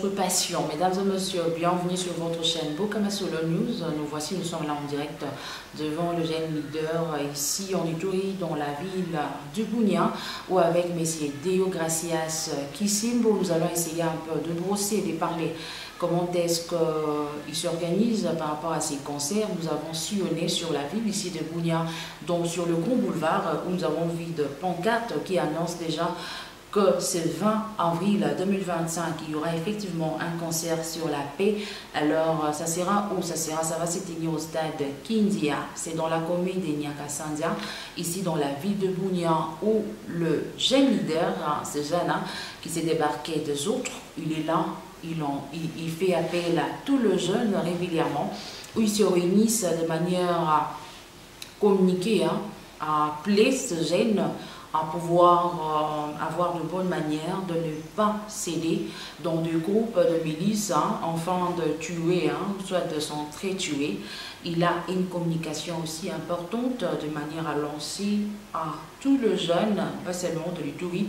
votre passion. Mesdames et messieurs, bienvenue sur votre chaîne Bokama Solo News. Nous sommes là en direct devant le jeune leader ici en Ituri, dans la ville du Bunia, où avec M. Deo Gracias Kisimbo, nous allons essayer un peu de brosser, de parler comment est-ce qu'il s'organise par rapport à ces concerts. Nous avons sillonné sur la ville ici de Bunia, donc sur le Grand Boulevard, où nous avons vu de pancartes qui annoncent déjà que c'est le 20 avril 2025, il y aura effectivement un concert sur la paix. Alors, ça sera où? Ça va se tenir au stade Kindia, c'est dans la commune de Nyakasandia, ici dans la ville de Bunia, où le jeune leader, ce jeune qui s'est débarqué des autres, il est là, il fait appel à tous les jeunes régulièrement, où ils se réunissent de manière à communiquer, à appeler ce jeune à pouvoir avoir de bonnes manières, de ne pas céder dans des groupes de milices, afin de tuer, soit de s'entretuer. Il a une communication aussi importante de manière à lancer à tous les jeunes, pas seulement de l'Ituri,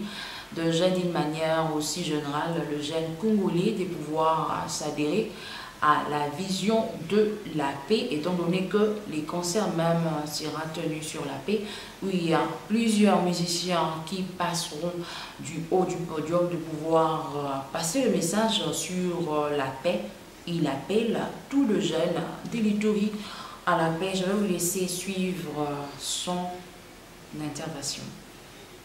de jeunes d'une manière aussi générale, le jeune congolais, de pouvoir s'adhérer à la vision de la paix, étant donné que les concerts même sera tenus sur la paix, où il y a plusieurs musiciens qui passeront du haut du podium de pouvoir passer le message sur la paix. Il appelle tous les jeunes de l'Ituri à la paix. Je vais vous laisser suivre son intervention.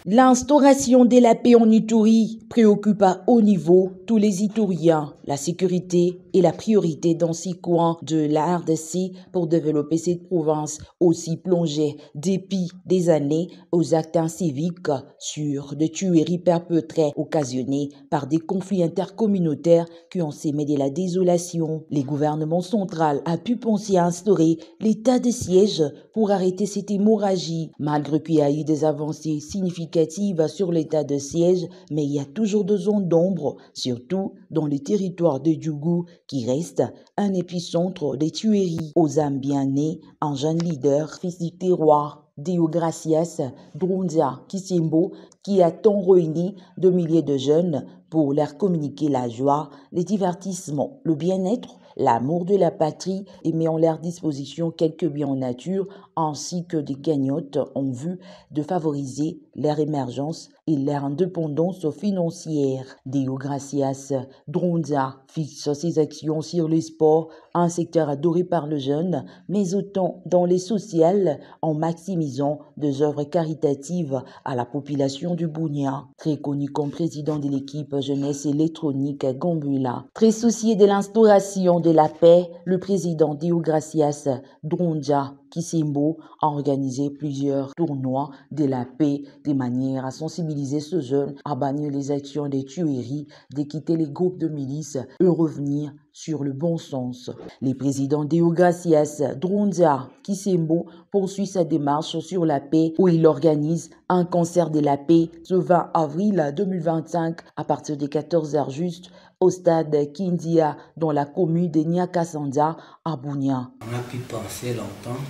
L'instauration de la paix en Ituri préoccupe à haut niveau tous les Ituriens. La sécurité est la priorité dans ces coins de la RDC pour développer cette province aussi plongée depuis des années aux actes civiques sur des tueries perpétrées occasionnées par des conflits intercommunautaires qui ont sémé de la désolation. Le gouvernement central a pu penser à instaurer l'état de siège pour arrêter cette hémorragie, malgré qu'il y a eu des avancées significatives sur l'état de siège, mais il y a toujours des zones d'ombre, surtout dans le territoire de Djougou, qui reste un épicentre des tueries. Aux âmes bien nées, un jeune leader, fils du terroir, Deo Gracias Drunzia Kisimbo, qui a tant réuni de milliers de jeunes pour leur communiquer la joie, le divertissement, le bien-être, l'amour de la patrie et met en leur disposition quelques biens en nature ainsi que des cagnottes en vue de favoriser leur émergence et leur indépendance financière. Deo Gracias Drunzia fixe ses actions sur le sport, un secteur adoré par le jeune, mais autant dans les sociales en maximisant des œuvres caritatives à la population du Bunia. Très connu comme président de l'équipe jeunesse électronique Gambula. Très soucié de l'instauration de la paix, le président Deo Gracias Drunzia Kisimbo a organisé plusieurs tournois de la paix de manière à sensibiliser ce jeune à bannir les actions des tueries, de quitter les groupes de milices et revenir sur le bon sens. Le président Deo Gracias Drunzia Kisimbo poursuit sa démarche sur la paix où il organise un concert de la paix ce 20 avril 2025 à partir de 14h juste au stade Kindia dans la commune de Nyakasandia à Bunia. On a pu penser longtemps,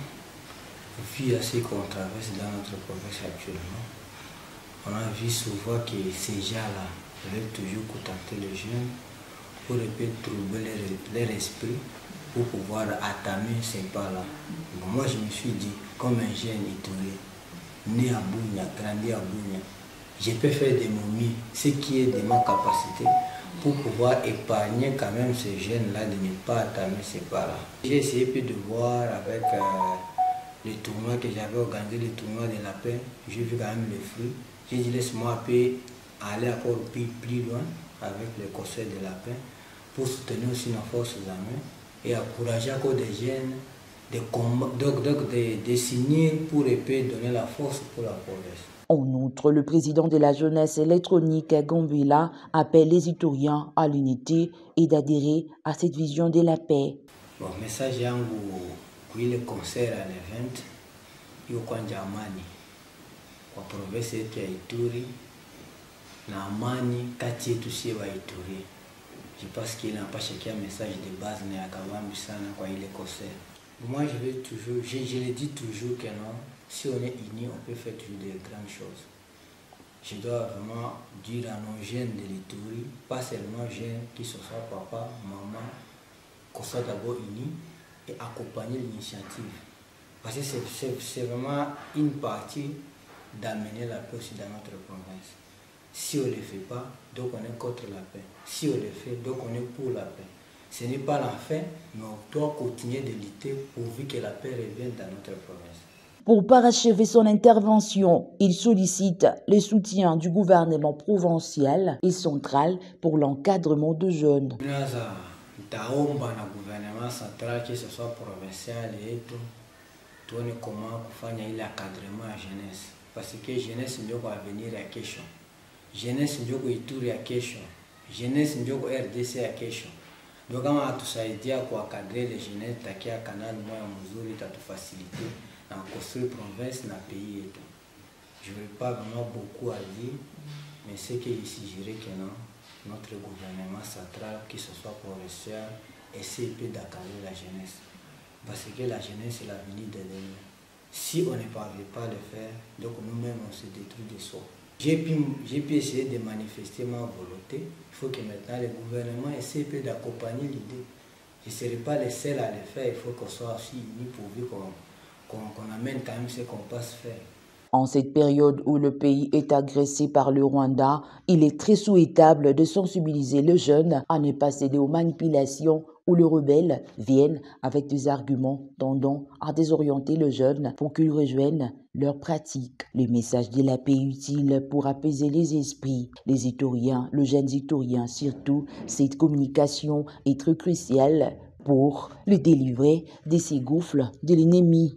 vu à ce qu'on traverse dans notre province actuellement. On a vu souvent que ces gens-là veulent toujours contenter les jeunes pour troubler leur esprit, pour pouvoir attamer ces pas-là. Moi, je me suis dit, comme un jeune Ituri, né à Bunia, grandi à Bunia, je peux faire de mon mieux, ce qui est de ma capacité, pour pouvoir épargner quand même ces jeunes-là de ne pas attamer ces pas-là. J'ai essayé de voir avec les tournois que j'avais organisé, les tournois de la paix, j'ai vu quand même les fruits. J'ai dit laisse-moi aller encore plus loin avec les conseils de la paix pour soutenir aussi nos forces armées et encourager encore des jeunes de signer pour donner la force pour la province. En outre, le président de la jeunesse électronique Gambila appelle les Ituriens à l'unité et d'adhérer à cette vision de la paix. Bon, message yangu kui le concert à l'event yuko amani kwa province yetu ya Ituri na amani kati yetu sie wa Ituri. Je pense qu'il n'a pas cherché un message de base mais akavambi sana kwa ile concert. Moi je le dis toujours que non, si on est unis on peut faire toujours de grandes choses. je dois vraiment dire à nos jeunes de l'Ituri, pas seulement jeunes, qui ce soit papa, maman, qu'on soit d'abord unis et accompagner l'initiative. Parce que c'est vraiment une partie d'amener la paix aussi dans notre province. Si on ne le fait pas, donc on est contre la paix. Si on le fait, donc on est pour la paix. Ce n'est pas la fin, mais on doit continuer de lutter pourvu que la paix revienne dans notre province. Pour parachever son intervention, il sollicite le soutien du gouvernement provincial et central pour l'encadrement de jeunes. Taomba na gouvernement central, que ce soit provincial et tout, tuone comment kufanya ile encadrement ya jeunesse, parce que jeunesse ndio kwa avenir ya kesho, jeunesse ndio kwa Ituri ya kesho, jeunesse ndio kwa RDC ya kesho. Ndio kama atusaidia kuakadre le jeunesse, takia kanali moya mzuri tatufaciliter na construire province na pays yetu. Je ne vais pas vraiment beaucoup à dire, mais c'est que ici je dirais que non, notre gouvernement central, que ce soit provincial, essaie d'accaler la jeunesse. Parce que la jeunesse est l'avenir de demain. Si on ne parvient pas à le faire, donc nous-mêmes on se détruit de soi. J'ai pu essayer de manifester ma volonté. Il faut que maintenant le gouvernement essaie d'accompagner l'idée. Je ne serai pas le seul à le faire, il faut qu'on soit aussi unis pourvu qu'on amène quand même ce qu'on passe faire. En cette période où le pays est agressé par le Rwanda, il est très souhaitable de sensibiliser les jeunes à ne pas céder aux manipulations où les rebelles viennent avec des arguments tendant à désorienter les jeunes pour qu'ils rejoignent leurs pratiques. Le message de la paix est utile pour apaiser les esprits. Les Ituriens, les jeunes Ituriens surtout, cette communication est très cruciale pour le délivrer de ces gouffres de l'ennemi.